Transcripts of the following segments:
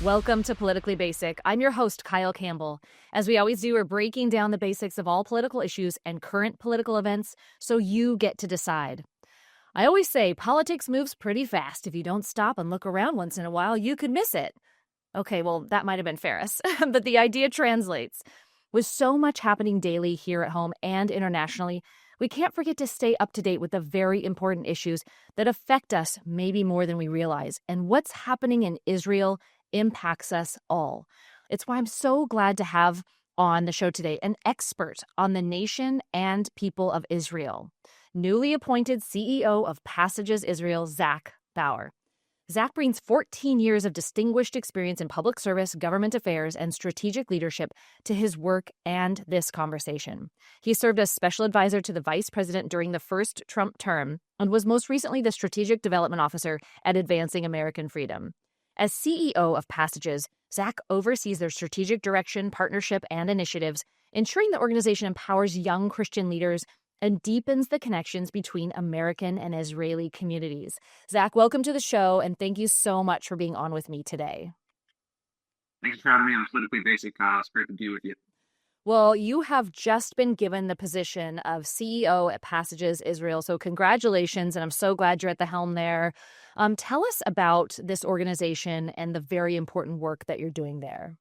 Welcome to Politically Basic. I'm your host, Kyle Campbell. As we always do, we're breaking down the basics of all political issues and current political events so you get to decide. I always say politics moves pretty fast. If you don't stop and look around once in a while, you could miss it. Okay, well, that might have been Ferris, but the idea translates. With so much happening daily here at home and internationally, we can't forget to stay up to date with the very important issues that affect us maybe more than we realize. And what's happening in Israel impacts us all. It's why I'm so glad to have on the show today an expert on the nation and people of Israel, newly appointed CEO of Passages Israel, Zach Bauer. Zach brings 14 years of distinguished experience in public service, government affairs, and strategic leadership to his work and this conversation. He served as special advisor to the vice president during the first Trump term and was most recently the strategic development officer at Advancing American Freedom. As CEO of Passages, Zach oversees their strategic direction, partnership, and initiatives, ensuring the organization empowers young Christian leaders and deepens the connections between American and Israeli communities. Zach, welcome to the show, and thank you so much for being on with me today. Thanks for having me on Politically Basic, Kyle. It's great to be with you. Well, you have just been given the position of CEO at Passages Israel, so congratulations, and I'm so glad you're at the helm there. Tell us about this organization and the very important work that you're doing there.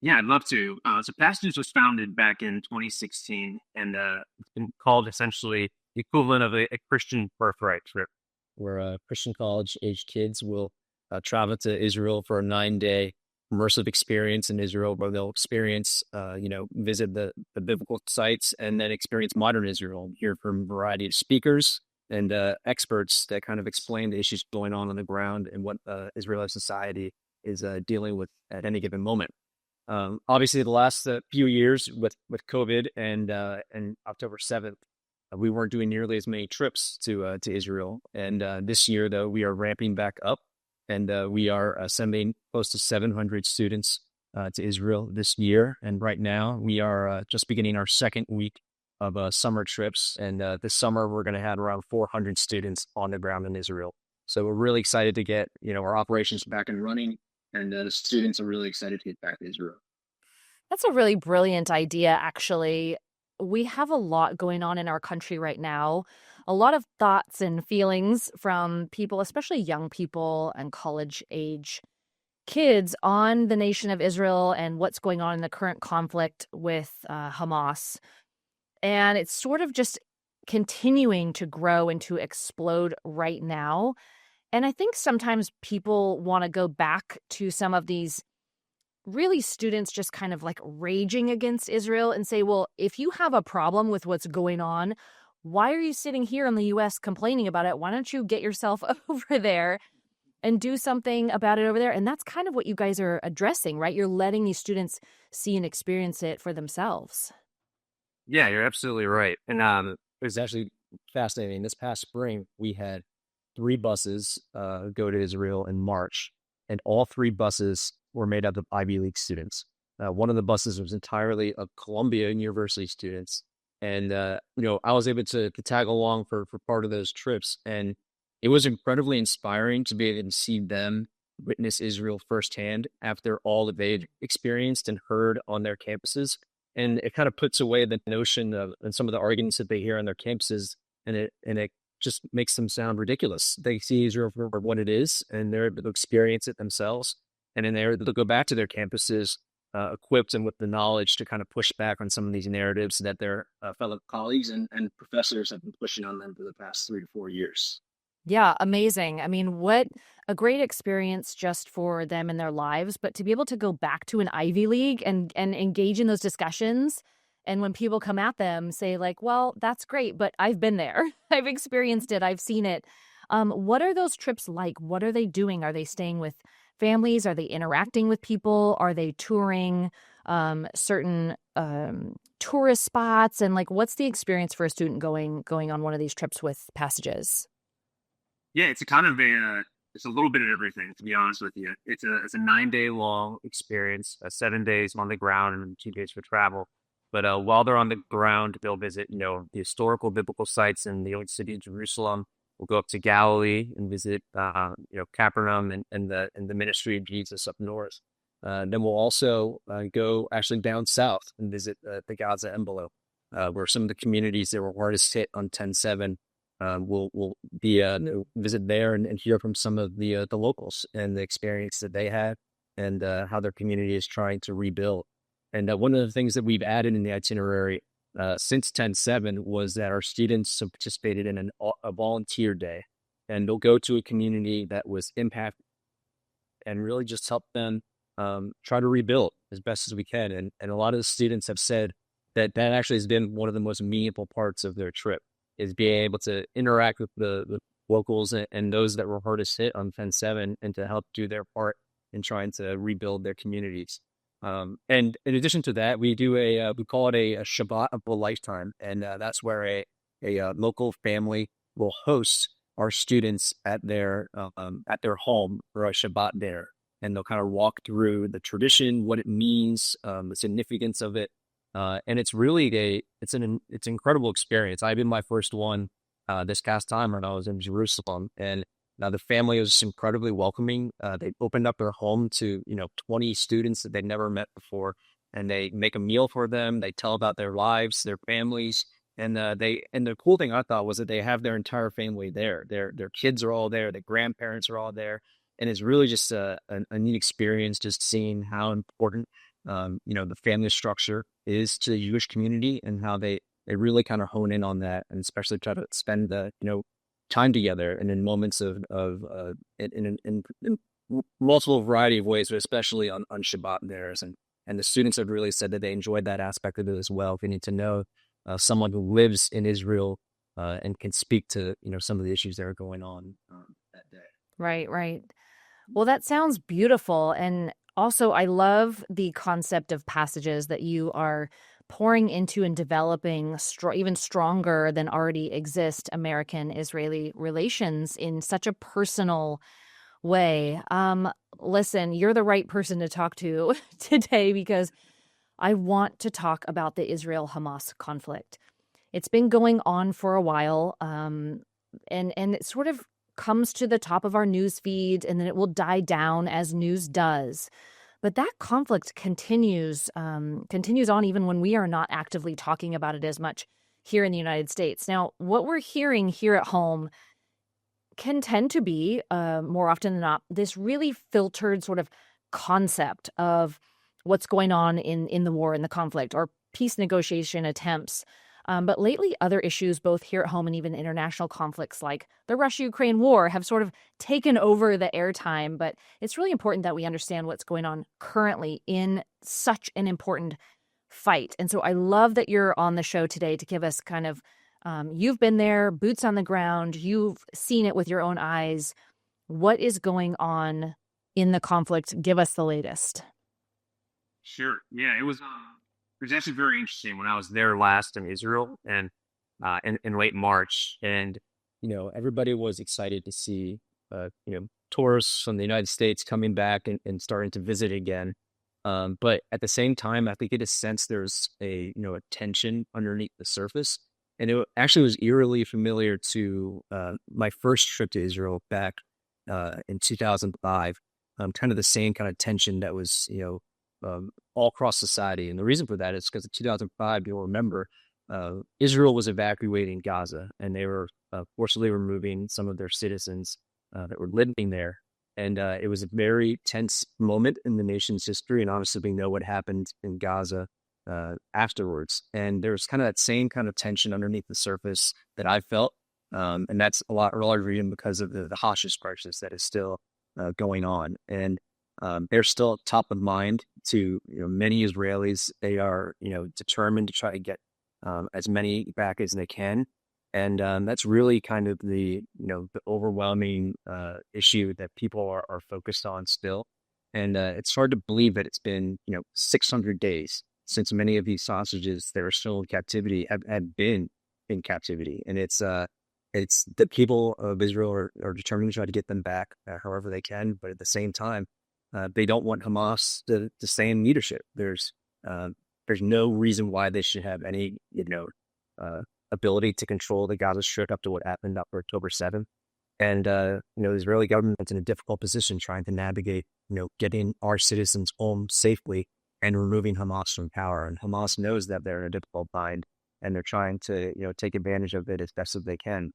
Yeah, I'd love to. So Passages was founded back in 2016, and it's been called essentially the equivalent of a Christian birthright trip, where Christian college-age kids will travel to Israel for a 9-day immersive experience in Israel, where they'll experience, visit the biblical sites and then experience modern Israel, hear from a variety of speakers and experts that kind of explain the issues going on the ground and what Israeli society is dealing with at any given moment. Obviously, the last few years with COVID and October 7th, we weren't doing nearly as many trips to Israel. And this year, though, we are ramping back up, and we are sending close to 700 students to Israel this year. And right now, we are just beginning our second week of summer trips. And this summer, we're going to have around 400 students on the ground in Israel. So we're really excited to get our operations back and running. And the students are really excited to get back to Israel. That's a really brilliant idea, actually. We have a lot going on in our country right now, a lot of thoughts and feelings from people, especially young people and college-age kids, on the nation of Israel and what's going on in the current conflict with Hamas. And it's sort of just continuing to grow and to explode right now. And I think sometimes people want to go back to some of these really students just kind of like raging against Israel and say, well, if you have a problem with what's going on, why are you sitting here in the U.S. complaining about it? Why don't you get yourself over there and do something about it over there? And that's kind of what you guys are addressing, right? You're letting these students see and experience it for themselves. Yeah, you're absolutely right. And it was actually fascinating. This past spring, we had 3 buses go to Israel in March, and all 3 buses were made up of Ivy League students. One of the buses was entirely of Columbia University students. And, I was able to tag along for part of those trips. And it was incredibly inspiring to be able to see them witness Israel firsthand after all that they'd experienced and heard on their campuses. And it kind of puts away the notion of and some of the arguments that they hear on their campuses, and it just makes them sound ridiculous. They see Israel for what it is, and they're able to experience it themselves. And then they're able to go back to their campuses equipped and with the knowledge to kind of push back on some of these narratives that their fellow colleagues and professors have been pushing on them for the past 3 to 4 years. Yeah, amazing. I mean, what a great experience just for them in their lives, but to be able to go back to an Ivy League and engage in those discussions. And when people come at them, say like, well, that's great, but I've been there. I've experienced it. I've seen it. What are those trips like? What are they doing? Are they staying with families? Are they interacting with people? Are they touring certain tourist spots? And like, what's the experience for a student going on one of these trips with Passages? Yeah, it's a kind of it's a little bit of everything, to be honest with you. It's a 9-day long experience, 7 days on the ground and 2 days for travel. But while they're on the ground, they'll visit, the historical biblical sites in the old city of Jerusalem. We'll go up to Galilee and visit, Capernaum and the ministry of Jesus up north. Then we'll also go actually down south and visit the Gaza envelope, where some of the communities that were hardest hit on 10/7 we'll be visit there and hear from some of the locals and the experience that they had and how their community is trying to rebuild. And one of the things that we've added in the itinerary since 10/7 was that our students have participated in a volunteer day, and they'll go to a community that was impacted and really just help them try to rebuild as best as we can. And a lot of the students have said that that actually has been one of the most meaningful parts of their trip, is being able to interact with the locals and those that were hardest hit on 10/7 and to help do their part in trying to rebuild their communities. And in addition to that, we do we call it a Shabbat of a lifetime. And that's where a local family will host our students at their home for a Shabbat dinner. And they'll kind of walk through the tradition, what it means, the significance of it. And it's really it's an incredible experience. I've been my first one this past time when I was in Jerusalem, and now the family was incredibly welcoming. They opened up their home to 20 students that they'd never met before, and they make a meal for them. They tell about their lives, their families, and the cool thing I thought was that they have their entire family there. Their kids are all there, their grandparents are all there, and it's really just a neat experience just seeing how important the family structure is to the Jewish community and how they really kind of hone in on that, and especially try to spend the time together and in moments of in multiple variety of ways, but especially on Shabbat theirs. And the students have really said that they enjoyed that aspect of it as well. Getting to know someone who lives in Israel and can speak to some of the issues that are going on that day. Right, right. Well, that sounds beautiful. And also, I love the concept of passages that you are pouring into and developing even stronger than already exist American-Israeli relations in such a personal way. Listen, you're the right person to talk to today because I want to talk about the Israel-Hamas conflict. It's been going on for a while, and it sort of comes to the top of our news feed, and then it will die down as news does. But that conflict continues on even when we are not actively talking about it as much here in the United States. Now, what we're hearing here at home can tend to be, more often than not, this really filtered sort of concept of what's going on in the war, in the conflict, or peace negotiation attempts. But lately, other issues, both here at home and even international conflicts like the Russia-Ukraine war, have sort of taken over the airtime. But it's really important that we understand what's going on currently in such an important fight. And so I love that you're on the show today to give us kind of, you've been there, boots on the ground, you've seen it with your own eyes. What is going on in the conflict? Give us the latest. Sure. Yeah, it was actually very interesting when I was there last in Israel and in late March, and everybody was excited to see tourists from the United States coming back and starting to visit again. But at the same time, I think it is sense there's a tension underneath the surface, and it actually was eerily familiar to my first trip to Israel back in 2005. Kind of the same kind of tension that was all across society. And the reason for that is because in 2005, you'll remember, Israel was evacuating Gaza, and they were forcibly removing some of their citizens that were living there. And it was a very tense moment in the nation's history. And obviously, we know what happened in Gaza afterwards. And there was kind of that same kind of tension underneath the surface that I felt. And that's a lot larger because of the Hostage crisis that is still going on. And they're still top of mind to many Israelis. They are determined to try to get as many back as they can, and that's really kind of the the overwhelming issue that people are focused on still. And it's hard to believe that it's been 600 days since many of these hostages that are still in captivity have been in captivity, and it's the people of Israel are determined to try to get them back however they can, but at the same time, they don't want Hamas to stay in leadership. There's no reason why they should have any ability to control the Gaza Strip up to what happened after October 7th. And, the Israeli government's in a difficult position trying to navigate, getting our citizens home safely and removing Hamas from power. And Hamas knows that they're in a difficult bind, and they're trying to, take advantage of it as best as they can.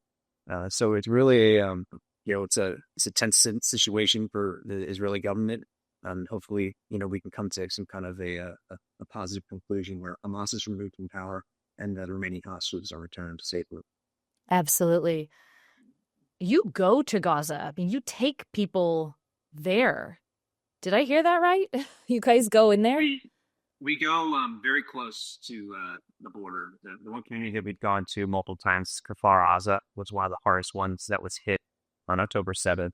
So it's really, it's a tense situation for the Israeli government. Hopefully, we can come to some kind of a positive conclusion where Hamas is removed from power and the remaining hostages are returned safely. Absolutely. You go to Gaza. I mean, you take people there. Did I hear that right? You guys go in there? We go very close to the border. The one community that we've gone to multiple times, Kfar Aza, was one of the hardest ones that was hit on October 7th.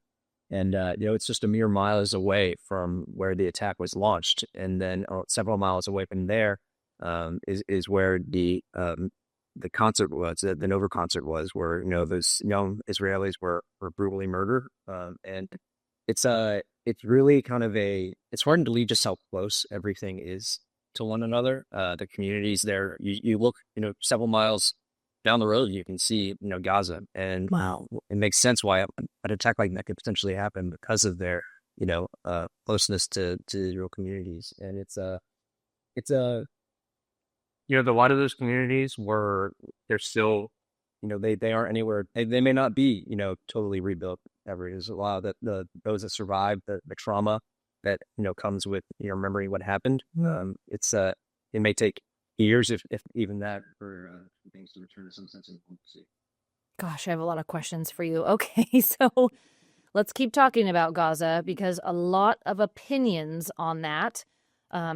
And, it's just a mere miles away from where the attack was launched. And then several miles away from there is where the concert was, the Nova concert was, where, those young Israelis were brutally murdered. And it's really kind of it's hard to believe just how close everything is to one another. The communities there, you look, several miles down the road, you can see, Gaza. And Wow. It makes sense why an attack like that could potentially happen because of their, closeness to Israel communities. And it's a a lot of those communities they're still, they aren't anywhere. They may not be, totally rebuilt ever. There's a lot of those that survived the trauma that, comes with, remembering what happened. It may take years, if even that, for things to return to some sense of normalcy. Gosh, I have a lot of questions for you. Okay, so let's keep talking about Gaza, because a lot of opinions on that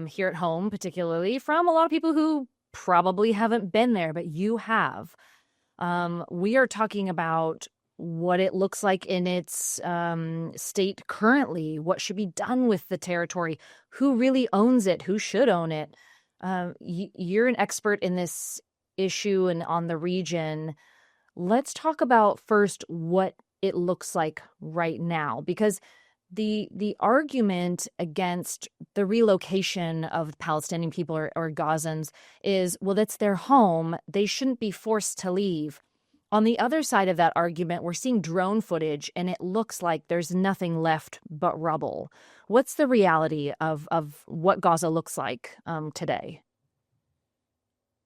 here at home, particularly from a lot of people who probably haven't been there, but you have. We are talking about what it looks like in its state currently, what should be done with the territory, who really owns it, who should own it. You're an expert in this issue and on the region. Let's talk about first what it looks like right now, because the argument against the relocation of Palestinian people or Gazans is, well, that's their home. They shouldn't be forced to leave. On the other side of that argument, we're seeing drone footage, and it looks like there's nothing left but rubble. What's the reality of what Gaza looks like today?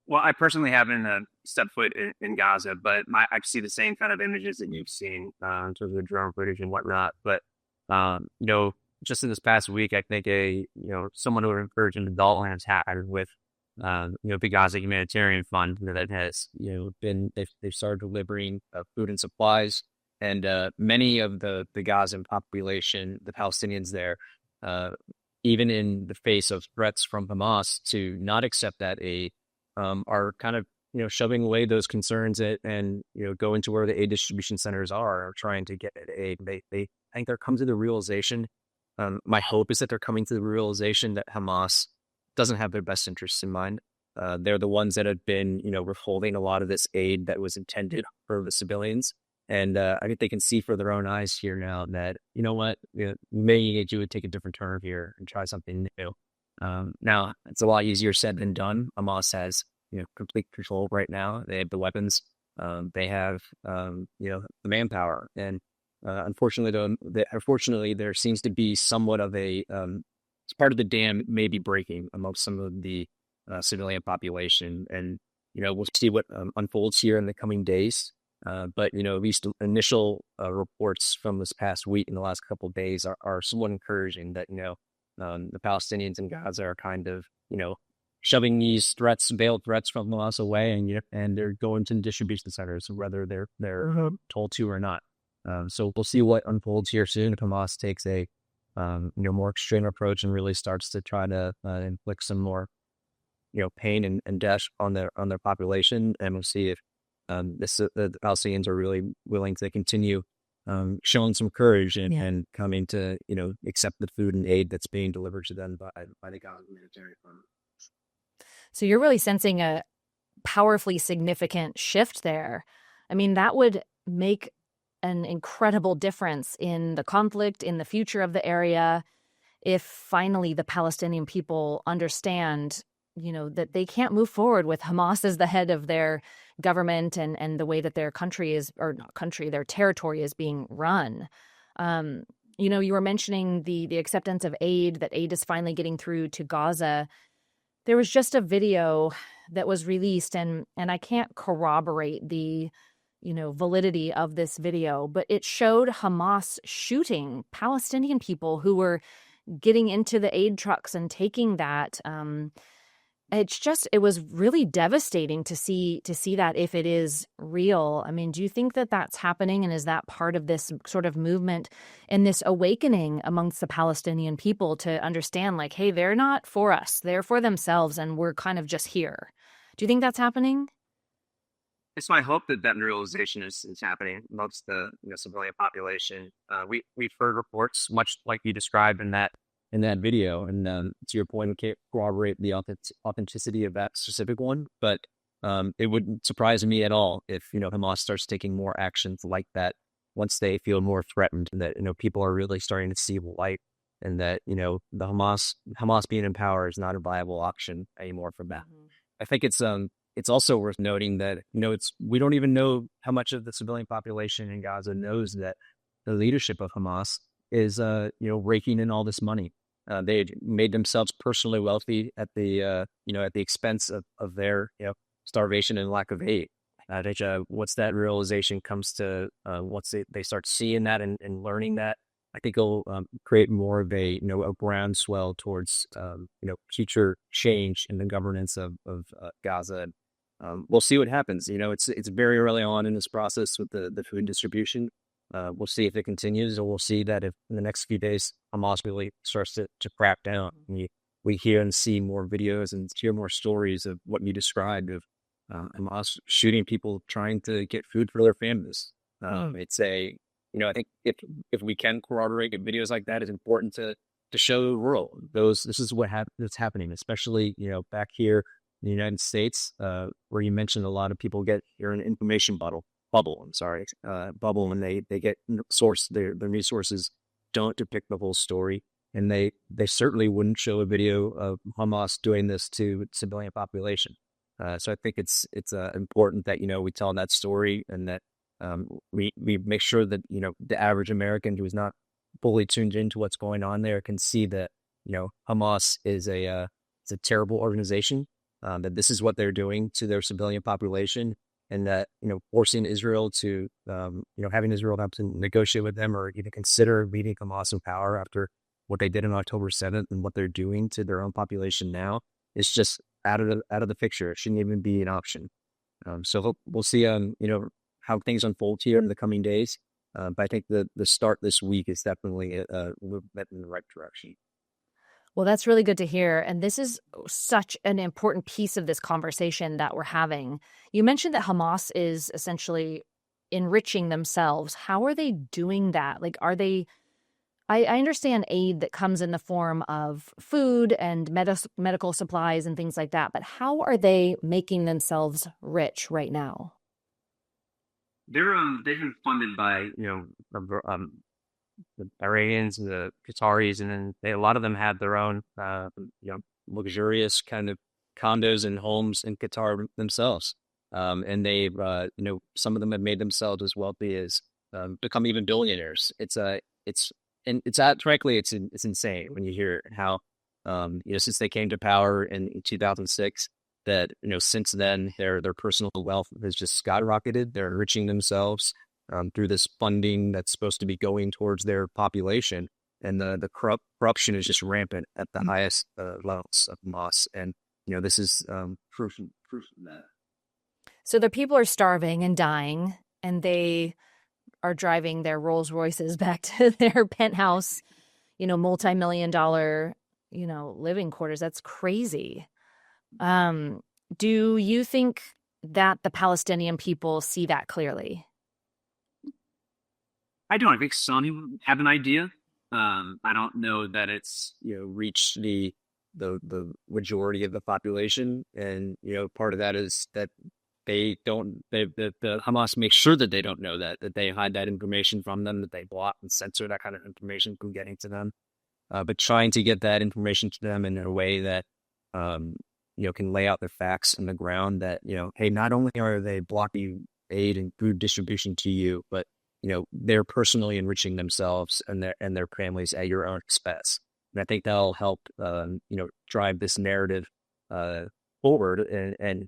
Well, I personally haven't stepped foot in Gaza, but I see the same kind of images that you've seen in terms of the drone footage and whatnot. But just in this past week, I think someone who encouraged an adult lands had with the Gaza Humanitarian Fund that has they've started delivering food and supplies, and many of the Gazan population, the Palestinians there, even in the face of threats from Hamas to not accept that aid, are kind of shoving away those concerns and going to where the aid distribution centers are trying to get aid. They I think they're coming to the realization. My hope is that they're coming to the realization that Hamas doesn't have their best interests in mind. They're the ones that have been withholding a lot of this aid that was intended for the civilians. And I think they can see for their own eyes here now that, maybe you would take a different turn here and try something new. Now, it's a lot easier said than done. Hamas has, complete control right now. They have the weapons. They have, the manpower. And unfortunately, there seems to be somewhat of a part of the dam may be breaking amongst some of the civilian population. And, we'll see what unfolds here in the coming days. But, at least initial reports from this past week and the last couple of days are somewhat encouraging that, the Palestinians in Gaza are kind of, shoving these veiled threats from Hamas away, and they're going to distribution centers, whether they're told to or not. So we'll see what unfolds here soon if Hamas takes a more extreme approach and really starts to try to inflict some more pain and death on their population, and we'll see if the Palestinians are really willing to continue showing some courage and coming to accept the food and aid that's being delivered to them by the Gaza Humanitarian Fund. So you're really sensing a powerfully significant shift there. I mean, that would make an incredible difference in the conflict, in the future of the area, if finally the Palestinian people understand, that they can't move forward with Hamas as the head of their government and the way that their country is, or not country, their territory is being run. Um, you were mentioning the acceptance of aid, that aid is finally getting through to Gaza. There was just a video that was released, and I can't corroborate the validity of this video, but it showed Hamas shooting Palestinian people who were getting into the aid trucks and taking that. It was really devastating to see that, if it is real. I mean, do you think that that's happening, and is that part of this sort of movement and this awakening amongst the Palestinian people to understand, like, hey, they're not for us, they're for themselves, and we're kind of just here? Do you think that's happening? So I hope that realization is happening amongst the civilian population. We've heard reports much like you described in that video, and to your point, we can't corroborate the authenticity of that specific one. But it wouldn't surprise me at all if Hamas starts taking more actions like that once they feel more threatened, and that people are really starting to see the light, and that the Hamas being in power is not a viable option anymore for them. Mhm. I think it's also worth noting that we don't even know how much of the civilian population in Gaza knows that the leadership of Hamas is raking in all this money. They made themselves personally wealthy at the at the expense of their starvation and lack of aid. Once that realization comes to once they start seeing that and learning that, I think it'll create more of a a groundswell towards future change in the governance of Gaza. We'll see what happens. It's very early on in this process with the food distribution. We'll see if it continues, or we'll see that if in the next few days Hamas really starts to crack down. We hear and see more videos and hear more stories of what you described of Hamas shooting people trying to get food for their families. I think if we can corroborate videos like that, it's important to show the world this is that's happening, especially back here in the United States, where you mentioned a lot of people you're in an information bubble. I'm sorry, bubble, and they get their news sources don't depict the whole story, and they certainly wouldn't show a video of Hamas doing this to civilian population. So I think it's important that we tell that story, and that we make sure that the average American who is not fully tuned into what's going on there can see that Hamas is it's a terrible organization, that this is what they're doing to their civilian population, and that forcing Israel to having Israel have to negotiate with them or even consider leaving Hamas in power after what they did on October 7th and what they're doing to their own population now is just out of the picture. It shouldn't even be an option. So we'll see how things unfold here in the coming days. But I think the start this week is definitely a movement in the right direction. Well, that's really good to hear. And this is such an important piece of this conversation that we're having. You mentioned that Hamas is essentially enriching themselves. How are they doing that? Like, are they... I understand aid that comes in the form of food and medical supplies and things like that, but how are they making themselves rich right now? They've been funded by the Iranians and the Qataris, and then a lot of them have their own luxurious kind of condos and homes in Qatar themselves, and they've some of them have made themselves as wealthy as become even billionaires. Frankly it's insane when you hear how since they came to power in 2006, that since then their personal wealth has just skyrocketed. They're enriching themselves through this funding that's supposed to be going towards their population, and the corruption is just rampant at the highest levels of Hamas, and this is proof of that. So the people are starving and dying, and they are driving their Rolls Royces back to their penthouse, multi-million-dollar, living quarters. That's crazy. Do you think that the Palestinian people see that clearly? I don't. I think some have an idea. I don't know that it's reached the majority of the population, and part of that is that the Hamas makes sure that they don't know that they hide that information from them, that they block and censor that kind of information from getting to them. But trying to get that information to them in a way that can lay out the facts in the ground that, hey, not only are they blocking aid and food distribution to you, but, they're personally enriching themselves and their families at your own expense. And I think that'll help, drive this narrative forward and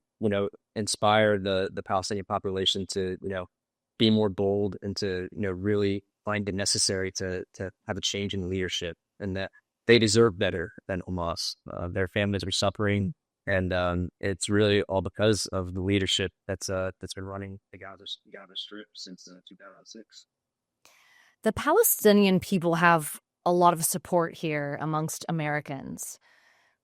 inspire the Palestinian population to, be more bold and to, really find it necessary to have a change in leadership, and that they deserve better than Hamas. Their families are suffering, and it's really all because of the leadership that's been running the Gaza Strip since 2006. The Palestinian people have a lot of support here amongst Americans.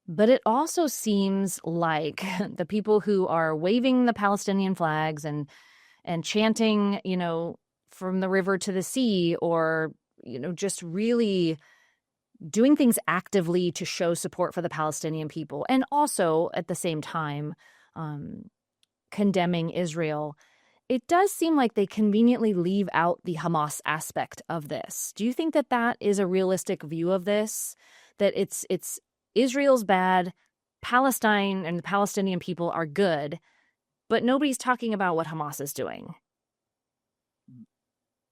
But it also seems like the people who are waving the Palestinian flags and chanting, from the river to the sea, or, just really doing things actively to show support for the Palestinian people, and also at the same time condemning Israel, it does seem like they conveniently leave out the Hamas aspect of this. Do you think that that is a realistic view of this? That it's Israel's bad, Palestine and the Palestinian people are good, but nobody's talking about what Hamas is doing.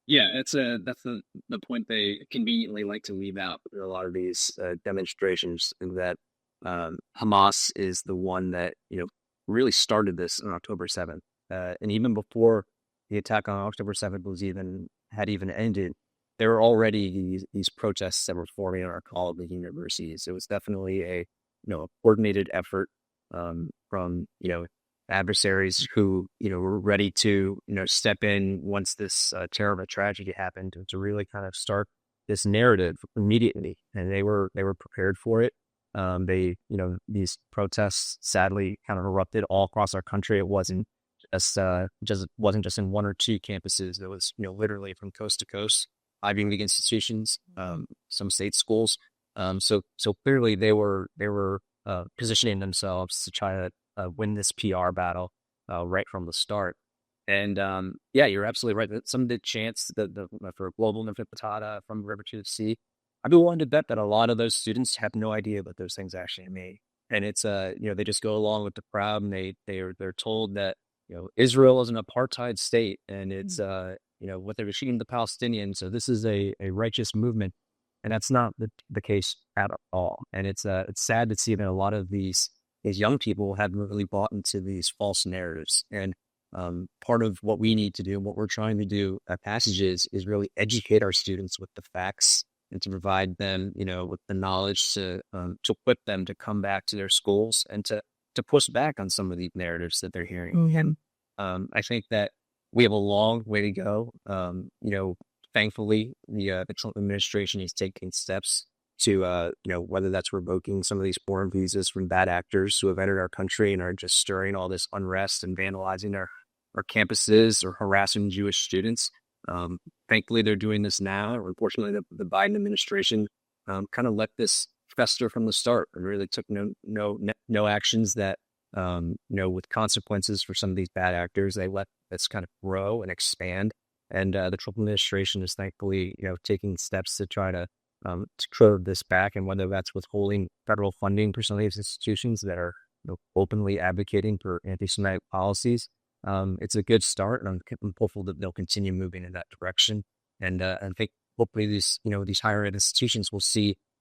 Yeah, that's the point they conveniently like to leave out in a lot of these demonstrations, that Hamas is the one that really started this on October 7th, and even before the attack on October 7th had even ended, there were already these protests that were forming on our colleges and universities. It was definitely a coordinated effort from adversaries who were ready to step in once this terrible tragedy happened, to really kind of start this narrative immediately, and they were prepared for it. These protests sadly kind of erupted all across our country. It wasn't just in one or two campuses. It was literally from coast to coast. Ivy League institutions, some state schools. So clearly they were positioning themselves to try to win this PR battle right from the start. And yeah, you're absolutely right. That some of the chants for global niftatada from the river to the sea, I'd be willing to bet that a lot of those students have no idea what those things actually mean. And it's they just go along with the crowd, and they're told that Israel is an apartheid state, and it's what they're machine the Palestinians. So this is a righteous movement, and that's not the case at all. And it's sad to see that a lot of these young people have really bought into these false narratives. And part of what we need to do, and what we're trying to do at Passages, is really educate our students with the facts and to provide them, with the knowledge to equip them to come back to their schools and to push back on some of these narratives that they're hearing. Mm-hmm. And I think that we have a long way to go. Thankfully, the Trump administration is taking steps to, whether that's revoking some of these foreign visas from bad actors who have entered our country and are just stirring all this unrest and vandalizing our campuses or harassing Jewish students. Thankfully, they're doing this now. Unfortunately, the Biden administration kind of let this fester from the start and really took no actions that with consequences for some of these bad actors. They let this kind of grow and expand, and the Trump administration is thankfully taking steps to try to curb this back, and whether that's withholding federal funding for some of these institutions that are openly advocating for anti-Semitic policies. It's a good start, and I'm hopeful that they'll continue moving in that direction. And I think hopefully these higher ed institutions will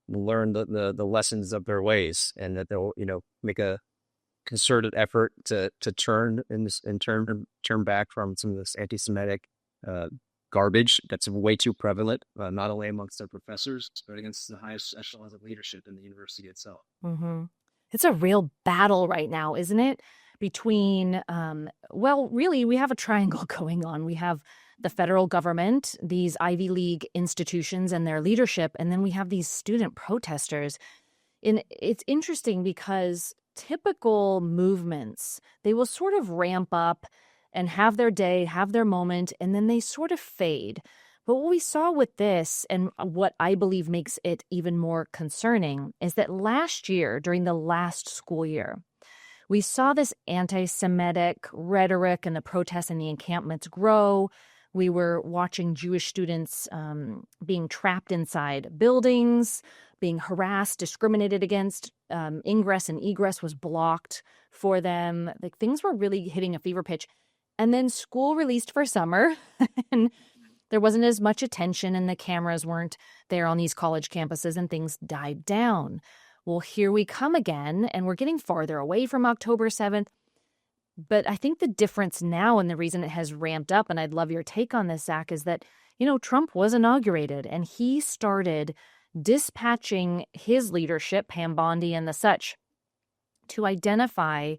learn the lessons of their ways, and that they'll make a concerted effort to turn back from some of this anti-Semitic garbage that's way too prevalent, not only amongst their professors, but against the highest echelons of leadership in the university itself. Mm-hmm. It's a real battle right now, isn't it? Between, really, we have a triangle going on. We have the federal government, these Ivy League institutions and their leadership, and then we have these student protesters. And it's interesting because typical movements, they will sort of ramp up and have their day, have their moment, and then they sort of fade. But what we saw with this, and what I believe makes it even more concerning, is that last year, during the last school year, we saw this anti-Semitic rhetoric and the protests and the encampments grow. We were watching Jewish students being trapped inside buildings, being harassed, discriminated against. Ingress and egress was blocked for them. Like, things were really hitting a fever pitch. And then school released for summer, and there wasn't as much attention, and the cameras weren't there on these college campuses, and things died down. Well, here we come again, and we're getting farther away from October 7th. But I think the difference now, and the reason it has ramped up, and I'd love your take on this, Zach, is that, Trump was inaugurated, and he started dispatching his leadership, Pam Bondi and the such, to identify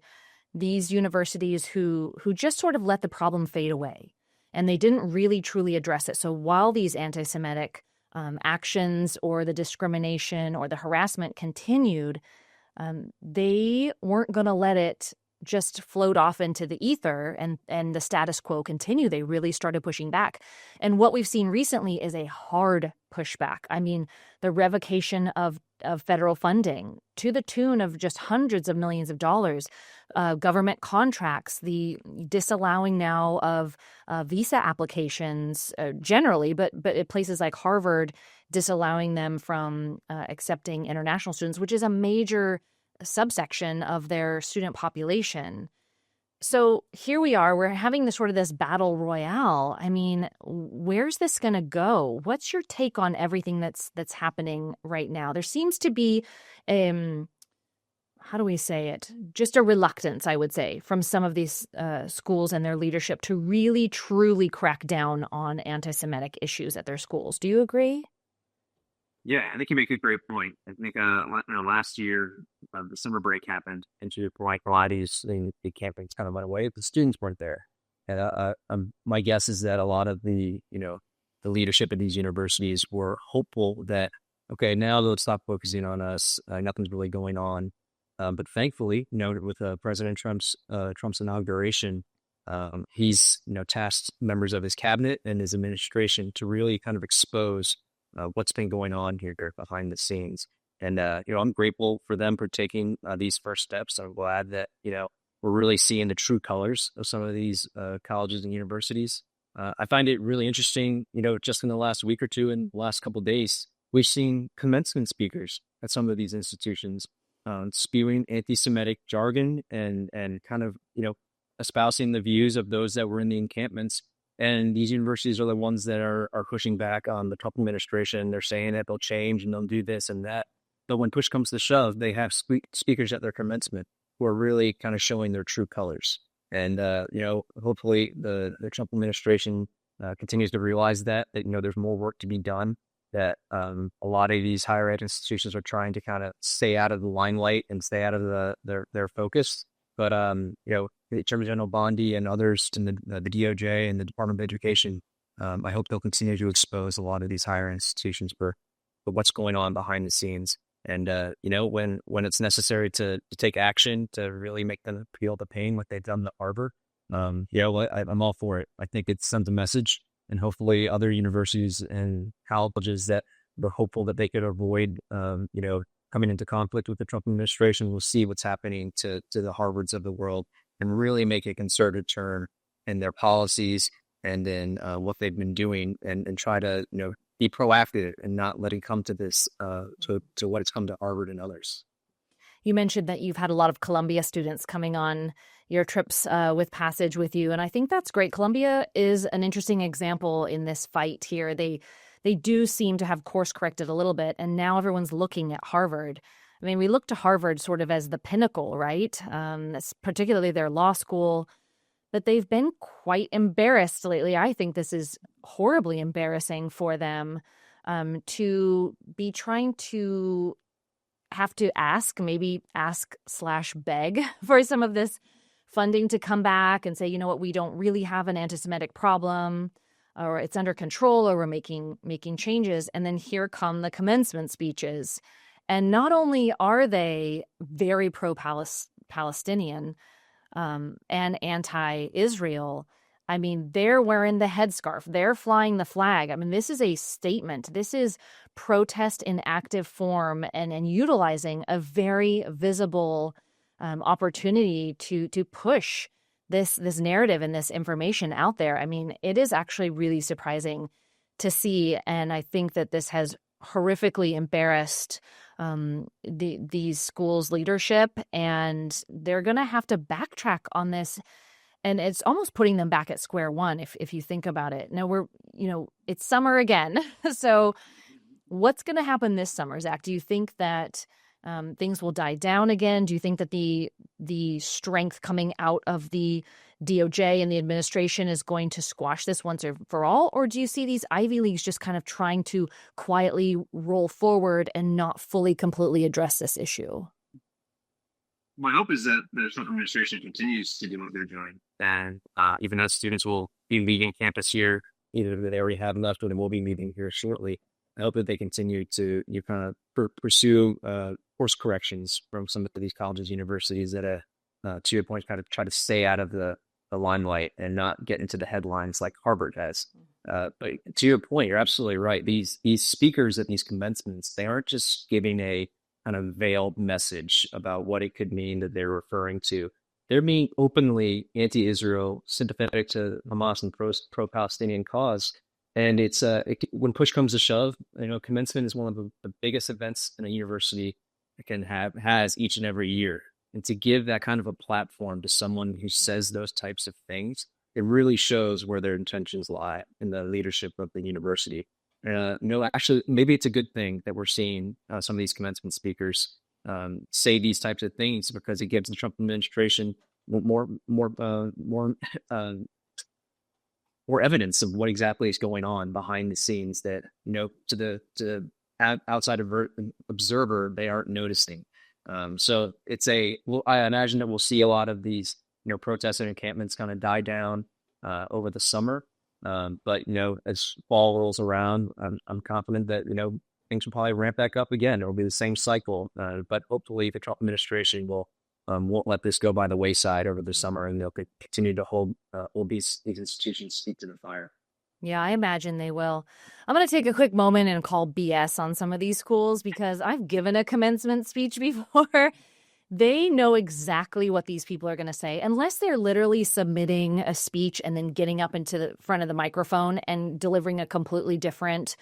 these universities who just sort of let the problem fade away. And they didn't really truly address it. So while these anti-Semitic actions or the discrimination or the harassment continued, they weren't going to let it just float off into the ether and the status quo continue. They really started pushing back. And what we've seen recently is a hard pushback. I mean, the revocation of federal funding to the tune of just hundreds of millions of dollars, government contracts, the disallowing now of visa applications generally, but at places like Harvard, disallowing them from accepting international students, which is a major subsection of their student population. So here we are, we're having this battle royale. I mean, where's this going to go? What's your take on everything that's happening right now? There seems to be, how do we say it? Just a reluctance, I would say, from some of these schools and their leadership to really, truly crack down on anti-Semitic issues at their schools. Do you agree? Yeah, I think you make a great point. I think last year the summer break happened, and to point a lot of the campings kind of went away. The students weren't there, and my guess is that a lot of the the leadership at these universities were hopeful that now let's stop focusing on us. Nothing's really going on, but thankfully, with President Trump's inauguration, he's tasked members of his cabinet and his administration to really kind of expose what's been going on here behind the scenes. And, I'm grateful for them for taking these first steps. I'm glad that, we're really seeing the true colors of some of these colleges and universities. I find it really interesting, just in the last week or two and the last couple of days, we've seen commencement speakers at some of these institutions spewing anti-Semitic jargon and kind of, espousing the views of those that were in the encampments. And these universities are the ones that are pushing back on the Trump administration. They're saying that they'll change and they'll do this and that. But when push comes to shove, they have speakers at their commencement who are really kind of showing their true colors. And, hopefully the Trump administration continues to realize that, there's more work to be done, that a lot of these higher ed institutions are trying to kind of stay out of the limelight and stay out of their focus. But, Attorney General Bondi and others in the DOJ and the Department of Education, I hope they'll continue to expose a lot of these higher institutions for what's going on behind the scenes. And, when it's necessary to take action to really make them feel the pain, what they've done to Harvard, I'm all for it. I think it sends a message, and hopefully other universities and colleges that were hopeful that they could avoid, coming into conflict with the Trump administration will see what's happening to the Harvards of the world and really make a concerted turn in their policies and in what they've been doing and try to, be proactive and not let it come to this, to what it's come to Harvard and others. You mentioned that you've had a lot of Columbia students coming on your trips with Passage with you, and I think that's great. Columbia is an interesting example in this fight here. They do seem to have course corrected a little bit, and now everyone's looking at Harvard. I mean, we look to Harvard sort of as the pinnacle, right? That's particularly their law school, but they've been quite embarrassed lately. I think this is horribly embarrassing for them to be trying to have to maybe ask/beg for some of this funding to come back and say, you know what, we don't really have an anti-Semitic problem, or it's under control, or we're making changes. And then here come the commencement speeches. And not only are they very pro-Palestinian and anti-Israel, I mean, they're wearing the headscarf. They're flying the flag. I mean, this is a statement. This is protest in active form and utilizing a very visible opportunity to push this narrative and this information out there. I mean, it is actually really surprising to see. And I think that this has horrifically embarrassed these schools' leadership, and they're going to have to backtrack on this. And it's almost putting them back at square one if you think about it. Now it's summer again. So what's going to happen this summer, Zach? Do you think that things will die down again? Do you think that the strength coming out of the DOJ and the administration is going to squash this once and for all? Or do you see these Ivy Leagues just kind of trying to quietly roll forward and not fully, completely address this issue? My hope is that the Trump administration continues to do what they're doing. And even though students will be leaving campus here, either they already have left or they will be leaving here shortly, I hope that they continue to kind of pursue course corrections from some of these colleges, universities that, to your point, kind of try to stay out of the limelight and not get into the headlines like Harvard has. But to your point, you're absolutely right. These speakers at these commencements, they aren't just giving a kind of veiled message about what it could mean that they're referring to. They're being openly anti-Israel, sympathetic to Hamas and pro-Palestinian cause. And it's when push comes to shove, commencement is one of the biggest events in a university has each and every year. And to give that kind of a platform to someone who says those types of things, it really shows where their intentions lie in the leadership of the university. Actually, maybe it's a good thing that we're seeing some of these commencement speakers say these types of things, because it gives the Trump administration more evidence of what exactly is going on behind the scenes that, to the outside observer, they aren't noticing. So I imagine that we'll see a lot of these, protests and encampments kind of die down over the summer. But as fall rolls around, I'm confident that, things will probably ramp back up again. It'll be the same cycle. But hopefully the Trump administration won't let this go by the wayside over the summer, and they'll continue to hold these institutions' feet to the fire. Yeah, I imagine they will. I'm going to take a quick moment and call BS on some of these schools, because I've given a commencement speech before. They know exactly what these people are going to say, unless they're literally submitting a speech and then getting up into the front of the microphone and delivering a completely different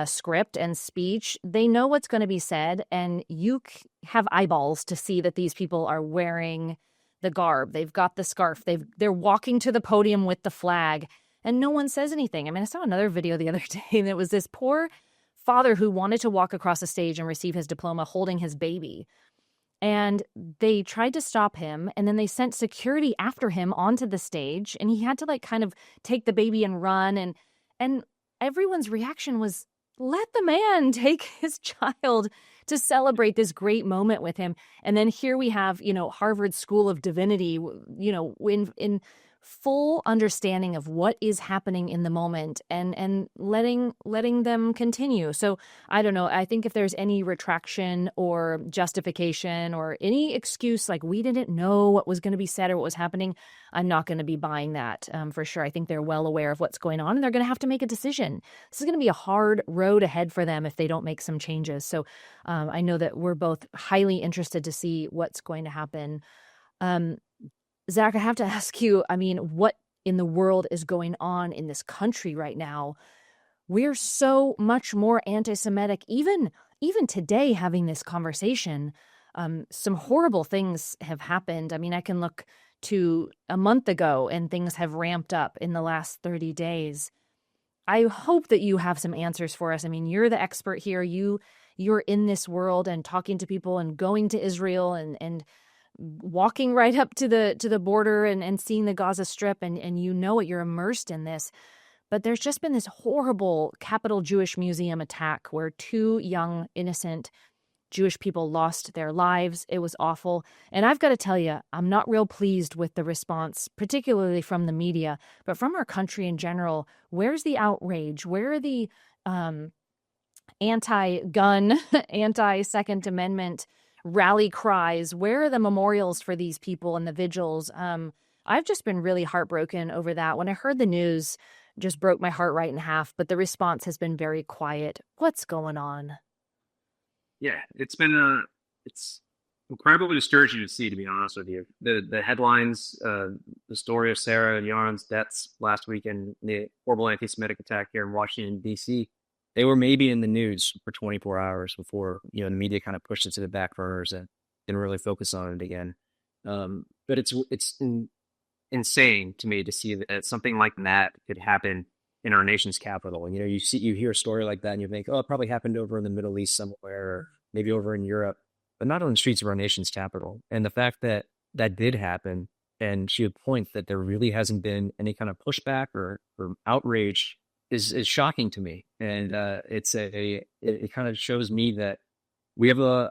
script and speech. They know what's going to be said, and you have eyeballs to see that these people are wearing the garb. They've got the scarf. They're walking to the podium with the flag, and no one says anything. I mean, I saw another video the other day, and it was this poor father who wanted to walk across the stage and receive his diploma holding his baby. And they tried to stop him, and then they sent security after him onto the stage, and he had to kind of take the baby and run. And everyone's reaction was, let the man take his child to celebrate this great moment with him. And then here we have, Harvard School of Divinity, in full understanding of what is happening in the moment, and letting them continue. So I don't know. I think if there's any retraction or justification or any excuse like we didn't know what was going to be said or what was happening, I'm not going to be buying that for sure. I think they're well aware of what's going on, and they're going to have to make a decision. This is going to be a hard road ahead for them if they don't make some changes. So I know that we're both highly interested to see what's going to happen. Zach, I have to ask you, what in the world is going on in this country right now? We're so much more anti-Semitic, even today having this conversation. Some horrible things have happened. I can look to a month ago, and things have ramped up in the last 30 days. I hope that you have some answers for us. You're the expert here. You're in this world and talking to people and going to Israel and walking right up to the border and seeing the Gaza Strip, and you're immersed in this. But there's just been this horrible Capitol Jewish Museum attack where 2 young, innocent Jewish people lost their lives. It was awful. And I've got to tell you, I'm not real pleased with the response, particularly from the media, but from our country in general. Where's the outrage? Where are the anti-gun, anti-Second Amendment rally cries? Where are the memorials for these people and the vigils? I've just been really heartbroken over that. When I heard the news, just broke my heart right in half, but the response has been very quiet. What's going on? Yeah, it's incredibly discouraging to see, to be honest with you. The headlines, the story of Sarah and Yaron's deaths last week, and the horrible anti-Semitic attack here in Washington, D.C. they were maybe in the news for 24 hours before, the media kind of pushed it to the back burners and didn't really focus on it again. But insane to me to see that something like that could happen in our nation's capital. And, you hear a story like that and you think, oh, it probably happened over in the Middle East somewhere, or maybe over in Europe, but not on the streets of our nation's capital. And the fact that that did happen, and she would point that there really hasn't been any kind of pushback or outrage is shocking to me. And it kind of shows me that we have a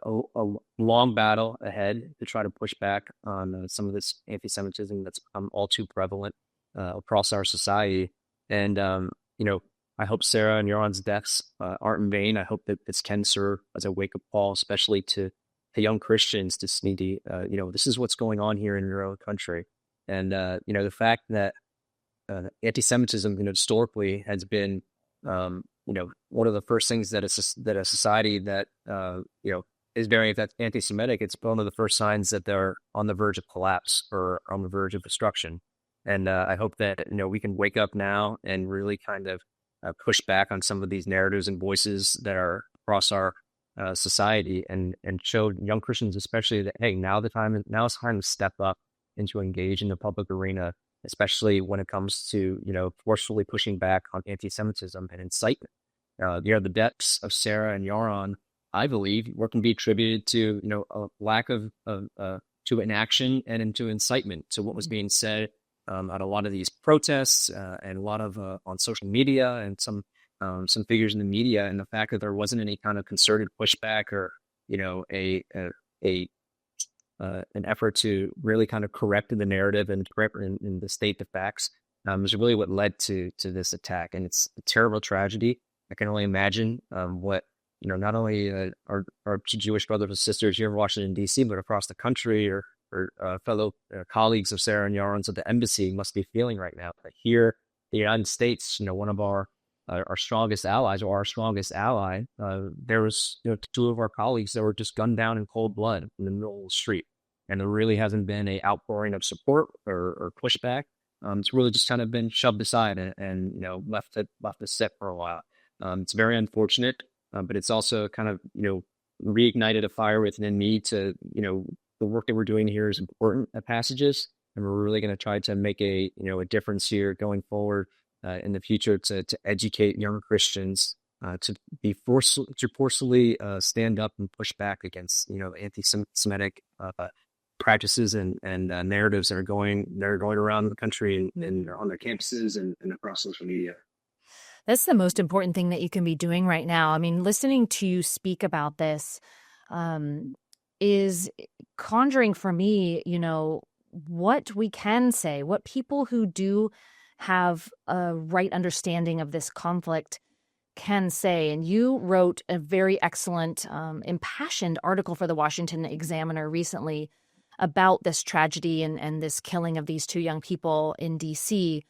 long battle ahead to try to push back on some of this anti-Semitism that's become all too prevalent across our society. And, I hope Sarah and Yaron's deaths aren't in vain. I hope that this can serve as a wake-up call, especially to young Christians, to need to, this is what's going on here in your own country. And, the fact that anti-Semitism, historically has been, one of the first things that a society that, is very anti-Semitic, it's one of the first signs that they're on the verge of collapse or on the verge of destruction. And I hope that, we can wake up now and really kind of push back on some of these narratives and voices that are across our society, and show young Christians especially that, hey, now it's time to step up and to engage in the public arena, especially when it comes to, forcefully pushing back on anti-Semitism and incitement. The deaths of Sarah and Yaron, I believe, can be attributed to, a lack of to inaction and into incitement to what was being said at a lot of these protests and a lot of on social media, and some figures in the media, and the fact that there wasn't any kind of concerted pushback or, an effort to really kind of correct the narrative and state the facts is really what led to this attack. And it's a terrible tragedy. I can only imagine what, not only our Jewish brothers and sisters here in Washington, D.C., but across the country, or fellow colleagues of Sarah and Yaron's at the embassy must be feeling right now. But here, the United States, one of our strongest allies, or our strongest ally, there was, two of our colleagues that were just gunned down in cold blood in the middle of the street. And there really hasn't been a outpouring of support or pushback. It's really just kind of been shoved aside and left to sit for a while. It's very unfortunate, but it's also kind of, reignited a fire within me to, the work that we're doing here is important at Passages, and we're really going to try to make a difference here going forward in the future to educate younger Christians to forcefully stand up and push back against anti-Semitic practices and narratives that are going around the country and on their campuses and across social media. That's the most important thing that you can be doing right now. I mean, listening to you speak about this is conjuring for me, what we can say, what people who do have a right understanding of this conflict can say. And you wrote a very excellent, impassioned article for the Washington Examiner recently about this tragedy and this killing of these two young people in D.C.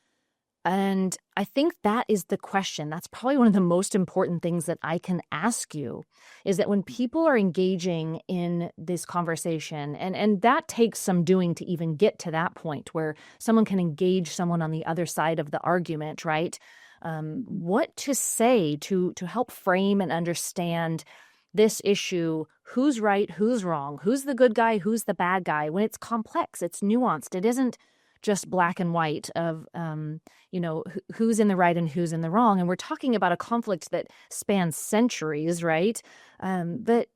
And I think that is the question. That's probably one of the most important things that I can ask you, is that when people are engaging in this conversation, and that takes some doing to even get to that point where someone can engage someone on the other side of the argument, right? What to say to help frame and understand this issue, who's right, who's wrong, who's the good guy, who's the bad guy, when it's complex, it's nuanced. It isn't just black and white of, who's in the right and who's in the wrong. And we're talking about a conflict that spans centuries, right? But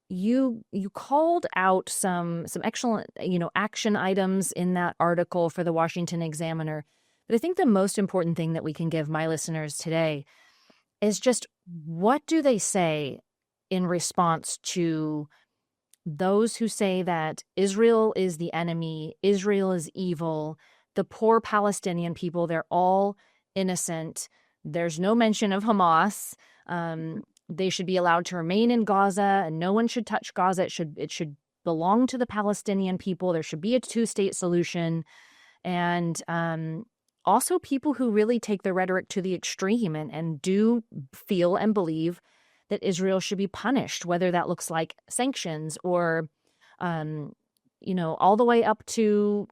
you called out some excellent, action items in that article for the Washington Examiner. But I think the most important thing that we can give my listeners today is just, what do they say in response to those who say that Israel is the enemy, Israel is evil, the poor Palestinian people, they're all innocent. There's no mention of Hamas. They should be allowed to remain in Gaza, and no one should touch Gaza. It should belong to the Palestinian people. There should be a two-state solution. And also people who really take the rhetoric to the extreme and do feel and believe that Israel should be punished, whether that looks like sanctions or, all the way up to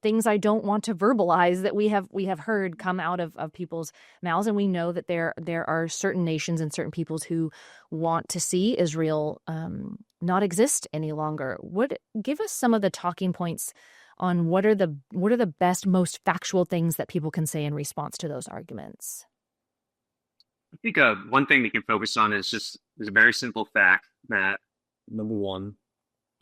things I don't want to verbalize that we have heard come out of people's mouths. And we know that there are certain nations and certain peoples who want to see Israel not exist any longer. Give us some of the talking points on what are the best, most factual things that people can say in response to those arguments. I think one thing we can focus on is a very simple fact that, number one,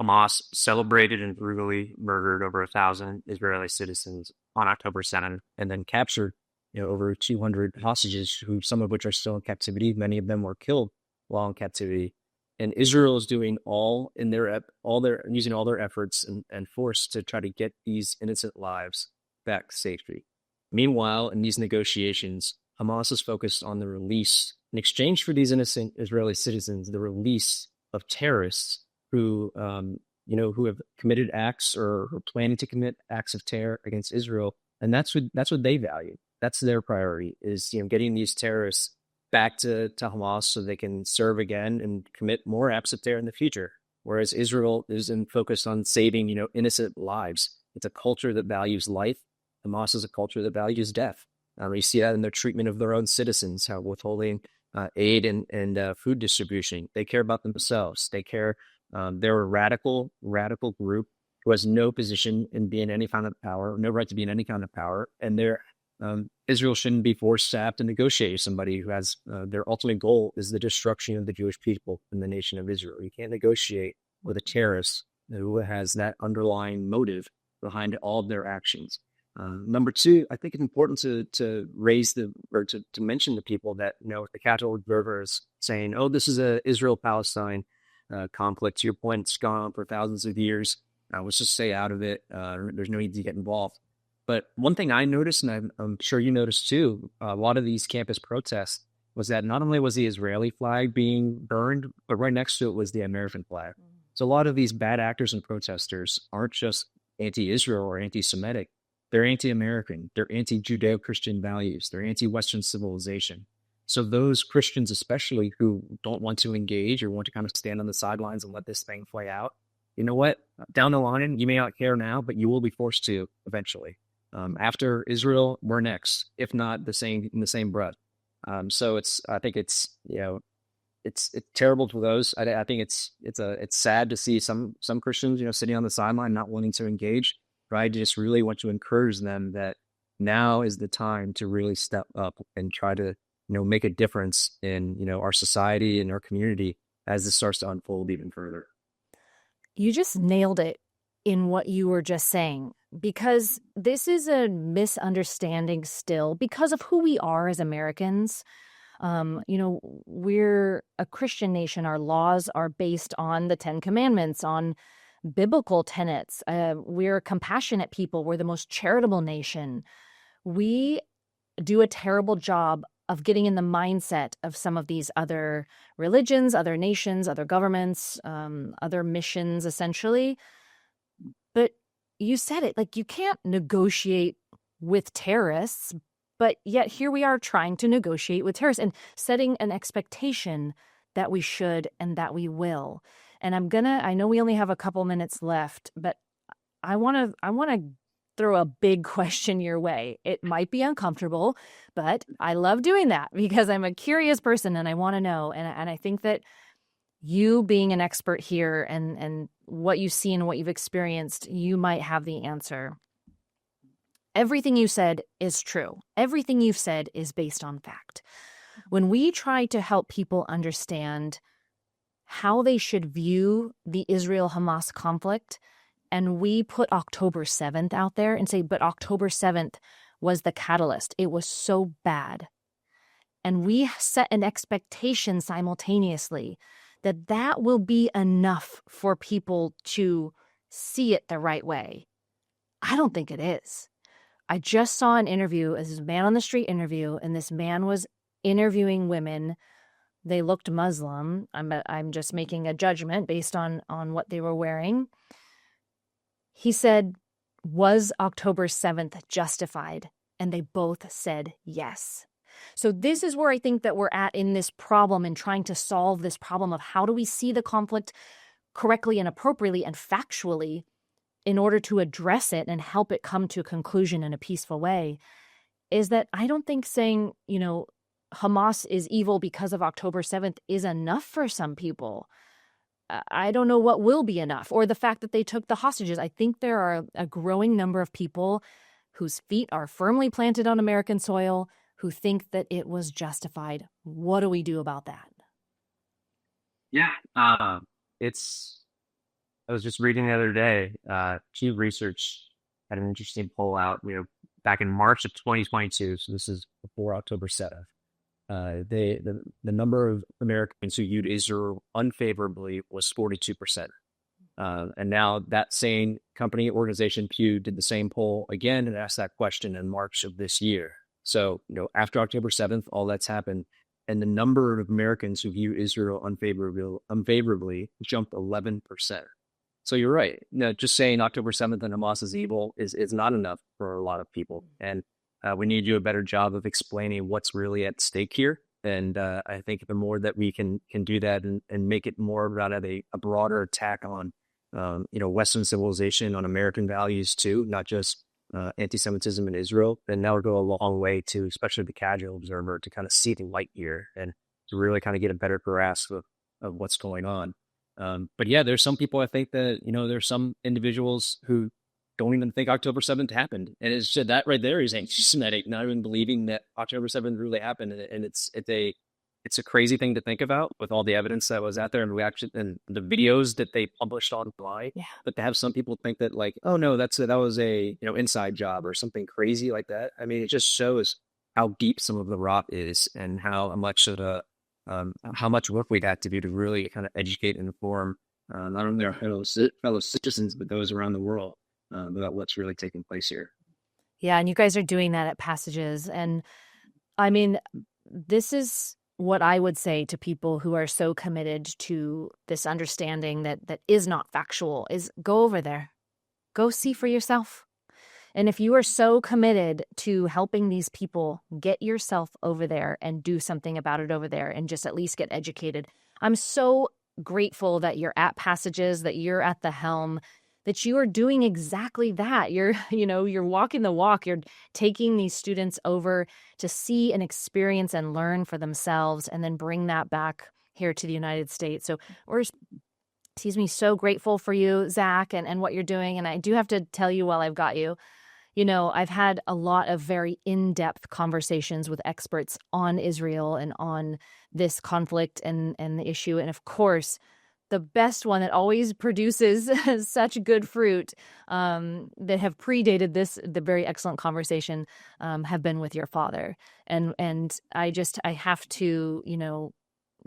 Hamas celebrated and brutally murdered over 1,000 Israeli citizens on October 7th, and then captured, over 200 hostages, who some of which are still in captivity. Many of them were killed while in captivity. And Israel is doing using all their efforts and force to try to get these innocent lives back to safety. Meanwhile, in these negotiations, Hamas is focused on the release, in exchange for these innocent Israeli citizens, the release of terrorists who have committed acts or are planning to commit acts of terror against Israel. And that's what they value. That's their priority, is getting these terrorists back to Hamas so they can serve again and commit more acts of terror in the future. Whereas Israel is focused on saving, innocent lives. It's a culture that values life. Hamas is a culture that values death. You see that in their treatment of their own citizens, how withholding aid and food distribution. They care about themselves. They care. They're a radical group who has no position in being any kind of power, no right to be in any kind of power. And Israel shouldn't be forced to have to negotiate with somebody who has their ultimate goal is the destruction of the Jewish people and the nation of Israel. You can't negotiate with a terrorist who has that underlying motive behind all of their actions. Number two, I think it's important to mention to people that, the Capital Observer is saying, oh, this is a Israel-Palestine conflict. To your point, it's gone on for thousands of years. Let's just stay out of it. There's no need to get involved. But one thing I noticed, and I'm sure you noticed too, a lot of these campus protests, was that not only was the Israeli flag being burned, but right next to it was the American flag. So a lot of these bad actors and protesters aren't just anti-Israel or anti-Semitic. They're anti-American. They're anti-Judeo-Christian values. They're anti-Western civilization. So those Christians especially who don't want to engage or want to kind of stand on the sidelines and let this thing play out, you know what? Down the line, you may not care now, but you will be forced to eventually. After Israel, we're next, if not in the same breath. So I think it's terrible to those. I think it's sad to see some Christians, sitting on the sideline, not wanting to engage. But I just really want to encourage them that now is the time to really step up and try to, make a difference in, our society and our community as this starts to unfold even further. You just nailed it in what you were just saying, because this is a misunderstanding still because of who we are as Americans. We're a Christian nation. Our laws are based on the 10 Commandments, on biblical tenets. We're compassionate people. We're the most charitable nation. We do a terrible job of getting in the mindset of some of these other religions, other nations, other governments, other missions, essentially. But you said it, like, you can't negotiate with terrorists, but yet here we are trying to negotiate with terrorists and setting an expectation that we should and that we will. And I know we only have a couple minutes left, but I want to throw a big question your way. It might be uncomfortable, but I love doing that because I'm a curious person and I want to know. And I think that you being an expert here and what you see and what you've experienced, you might have the answer. Everything you said is true. Everything you've said is based on fact. When we try to help people understand how they should view the Israel-Hamas conflict, and we put October 7th out there and say, but October 7th was the catalyst. It was so bad. And we set an expectation simultaneously that will be enough for people to see it the right way. I don't think it is. I just saw an interview, this is a man on the street interview, and this man was interviewing women. They looked Muslim. I'm just making a judgment based on what they were wearing. He said, was October 7th justified? And they both said yes. So this is where I think that we're at in this problem and trying to solve this problem of how do we see the conflict correctly and appropriately and factually in order to address it and help it come to a conclusion in a peaceful way, is that I don't think saying, Hamas is evil because of October 7th is enough for some people. I don't know what will be enough, or the fact that they took the hostages. I think there are a growing number of people whose feet are firmly planted on American soil who think that it was justified. What do we do about that? Yeah, I was just reading the other day, Pew Research had an interesting poll out, back in March of 2022. So this is before October 7th. The number of Americans who viewed Israel unfavorably was 42%. And now that same company organization, Pew, did the same poll again and asked that question in March of this year. So, after October 7th, all that's happened. And the number of Americans who view Israel unfavorably jumped 11%. So you're right. Just saying October 7th and Hamas is evil is not enough for a lot of people. And we need to do a better job of explaining what's really at stake here. And I think the more that we can do that and make it more about a broader attack on, Western civilization, on American values too, not just anti-Semitism in Israel, then that would go a long way to, especially the casual observer, to kind of see the light here and to really kind of get a better grasp of what's going on. But yeah, there's some people, I think that, there's some individuals who don't even think October 7th happened. And it's just that right there is anti-Semitic, not even believing that October 7th really happened. And it's a crazy thing to think about with all the evidence that was out there and reaction and the videos that they published online. Yeah. But to have some people think that like, oh no, that was a inside job or something crazy like that. I mean, it just shows how deep some of the rot is and how much of the how much work we'd have to do to really kind of educate and inform not only our fellow citizens but those around the world about what's really taking place here. Yeah, and you guys are doing that at Passages. And I mean, this is what I would say to people who are so committed to this understanding that is not factual is go over there. Go see for yourself. And if you are so committed to helping these people, get yourself over there and do something about it over there and just at least get educated. I'm so grateful that you're at Passages, that you're at the helm, that you are doing exactly that. You're walking the walk. You're taking these students over to see and experience and learn for themselves and then bring that back here to the United States. So we're, so grateful for you, Zach, and what you're doing. And I do have to tell you while I've got you, I've had a lot of very in-depth conversations with experts on Israel and on this conflict and the issue. And of course, the best one that always produces such good fruit that have predated the very excellent conversation have been with your father. And I have to,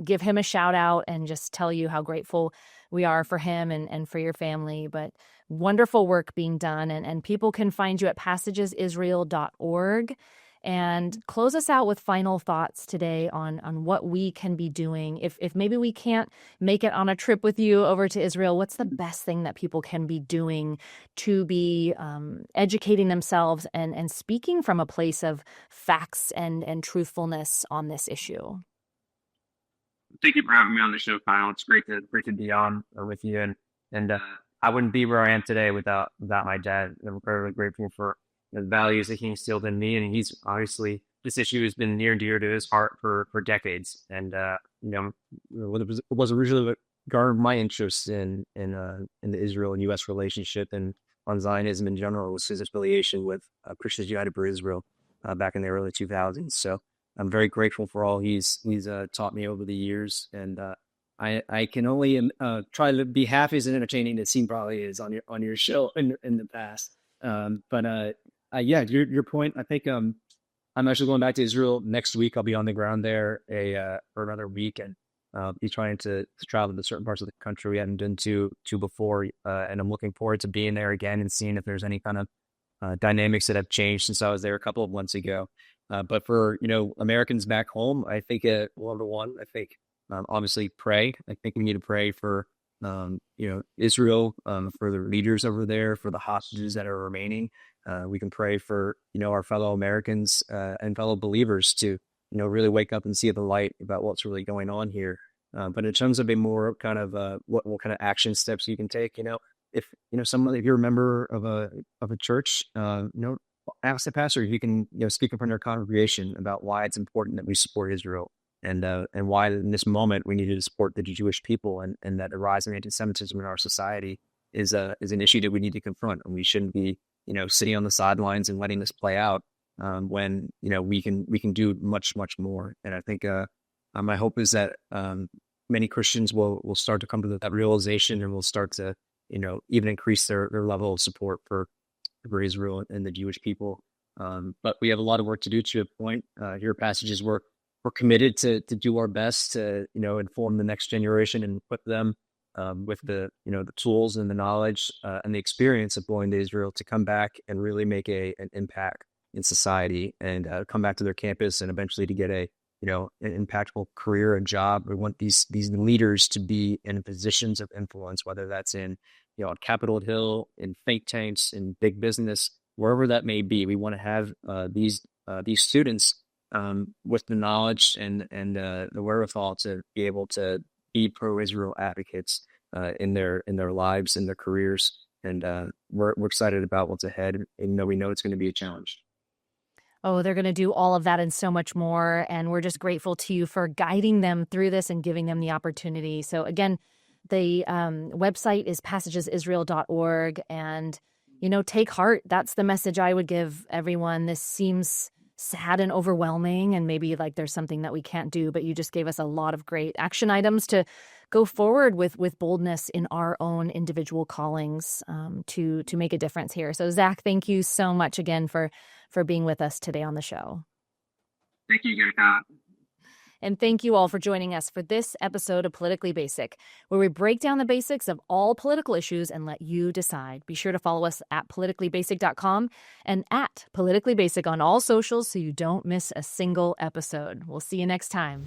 give him a shout out and just tell you how grateful we are for him and for your family. But wonderful work being done. And people can find you at passagesisrael.org. And close us out with final thoughts today on what we can be doing. If maybe we can't make it on a trip with you over to Israel, what's the best thing that people can be doing to be educating themselves and speaking from a place of facts and truthfulness on this issue? Thank you for having me on the show, Kyle. It's great to be on with you. And I wouldn't be where I am today without my dad. I'm very grateful for the values that he instilled in me, and he's obviously, this issue has been near and dear to his heart for decades. And what was originally what garnered my interest in the Israel and U.S. relationship and on Zionism in general was his affiliation with Christians United for Israel back in the early 2000s. So I'm very grateful for all he's taught me over the years, and I can only try to be half as entertaining as he probably is on your show in the past. Yeah, your point. I think I'm actually going back to Israel next week. I'll be on the ground there for another week, and be trying to travel to certain parts of the country we hadn't been to before. And I'm looking forward to being there again and seeing if there's any kind of dynamics that have changed since I was there a couple of months ago. But for Americans back home, I think number one, I think obviously pray. I think we need to pray for Israel, for the leaders over there, for the hostages that are remaining. We can pray for, our fellow Americans and fellow believers to, really wake up and see the light about what's really going on here. But in terms of a more kind of what kind of action steps you can take, if if you're a member of a church, ask the pastor if you can speak in front of their congregation about why it's important that we support Israel, and why in this moment we need to support the Jewish people, and that the rise of anti-Semitism in our society is an issue that we need to confront, and we shouldn't be sitting on the sidelines and letting this play out, when we can do much more. And I think my hope is that many Christians will start to come to that realization, and will start to even increase their level of support for Israel and the Jewish people. But we have a lot of work to do. To your point, your passages we're committed to do our best to inform the next generation and equip them with the the tools and the knowledge and the experience of going to Israel to come back and really make an impact in society, and come back to their campus and eventually to get an impactful career and job. We want these leaders to be in positions of influence, whether that's in on Capitol Hill, in think tanks, in big business, wherever that may be. We want to have these students with the knowledge and the wherewithal to be able to be pro-Israel advocates in their lives, in their careers, and we're excited about what's ahead. And we know it's going to be a challenge. Oh, they're going to do all of that and so much more. And we're just grateful to you for guiding them through this and giving them the opportunity. So again, the website is passagesisrael.org. And, take heart. That's the message I would give everyone. This seems sad and overwhelming, and maybe like there's something that we can't do, but you just gave us a lot of great action items to go forward with boldness in our own individual callings to make a difference here. So Zach, thank you so much again for being with us today on the show. Thank you, Garika. And thank you all for joining us for this episode of Politically Basic, where we break down the basics of all political issues and let you decide. Be sure to follow us at politicallybasic.com and at Politically Basic on all socials so you don't miss a single episode. We'll see you next time.